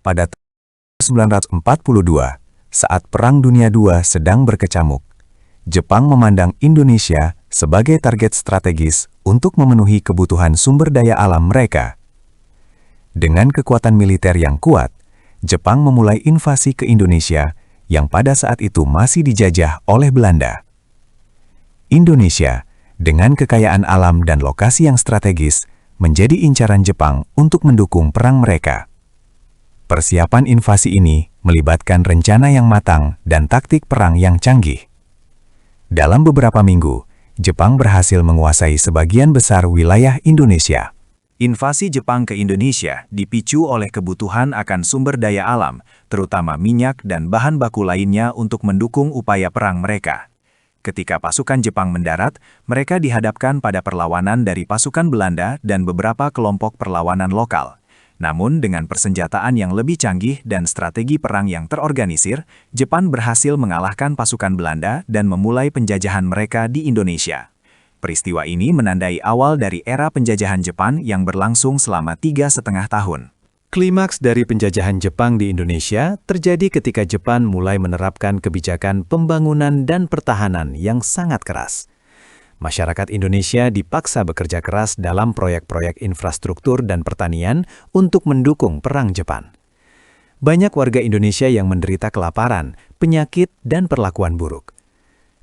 Pada tahun 1942, saat Perang Dunia II sedang berkecamuk, Jepang memandang Indonesia sebagai target strategis untuk memenuhi kebutuhan sumber daya alam mereka. Dengan kekuatan militer yang kuat, Jepang memulai invasi ke Indonesia yang pada saat itu masih dijajah oleh Belanda. Indonesia, dengan kekayaan alam dan lokasi yang strategis, menjadi incaran Jepang untuk mendukung perang mereka. Persiapan invasi ini melibatkan rencana yang matang dan taktik perang yang canggih. Dalam beberapa minggu, Jepang berhasil menguasai sebagian besar wilayah Indonesia. Invasi Jepang ke Indonesia dipicu oleh kebutuhan akan sumber daya alam, terutama minyak dan bahan baku lainnya untuk mendukung upaya perang mereka. Ketika pasukan Jepang mendarat, mereka dihadapkan pada perlawanan dari pasukan Belanda dan beberapa kelompok perlawanan lokal. Namun dengan persenjataan yang lebih canggih dan strategi perang yang terorganisir, Jepang berhasil mengalahkan pasukan Belanda dan memulai penjajahan mereka di Indonesia. Peristiwa ini menandai awal dari era penjajahan Jepang yang berlangsung selama 3,5 tahun. Klimaks dari penjajahan Jepang di Indonesia terjadi ketika Jepang mulai menerapkan kebijakan pembangunan dan pertahanan yang sangat keras. Masyarakat Indonesia dipaksa bekerja keras dalam proyek-proyek infrastruktur dan pertanian untuk mendukung perang Jepang. Banyak warga Indonesia yang menderita kelaparan, penyakit, dan perlakuan buruk.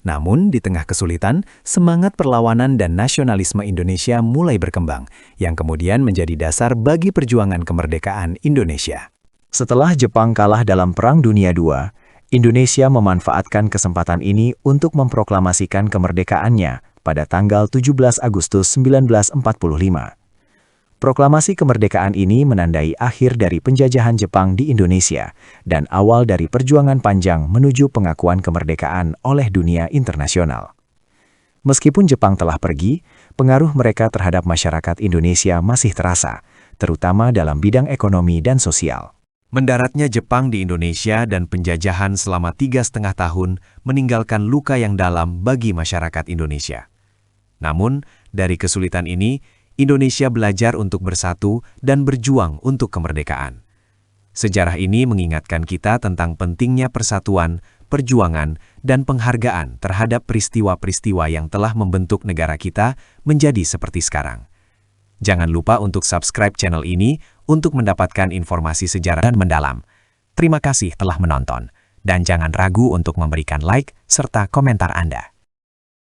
Namun, di tengah kesulitan, semangat perlawanan dan nasionalisme Indonesia mulai berkembang, yang kemudian menjadi dasar bagi perjuangan kemerdekaan Indonesia. Setelah Jepang kalah dalam Perang Dunia II, Indonesia memanfaatkan kesempatan ini untuk memproklamasikan kemerdekaannya pada tanggal 17 Agustus 1945. Proklamasi kemerdekaan ini menandai akhir dari penjajahan Jepang di Indonesia dan awal dari perjuangan panjang menuju pengakuan kemerdekaan oleh dunia internasional. Meskipun Jepang telah pergi, pengaruh mereka terhadap masyarakat Indonesia masih terasa, terutama dalam bidang ekonomi dan sosial. Mendaratnya Jepang di Indonesia dan penjajahan selama 3,5 tahun meninggalkan luka yang dalam bagi masyarakat Indonesia. Namun, dari kesulitan ini, Indonesia belajar untuk bersatu dan berjuang untuk kemerdekaan. Sejarah ini mengingatkan kita tentang pentingnya persatuan, perjuangan, dan penghargaan terhadap peristiwa-peristiwa yang telah membentuk negara kita menjadi seperti sekarang. Jangan lupa untuk subscribe channel ini untuk mendapatkan informasi sejarah dan mendalam. Terima kasih telah menonton, dan jangan ragu untuk memberikan like serta komentar Anda.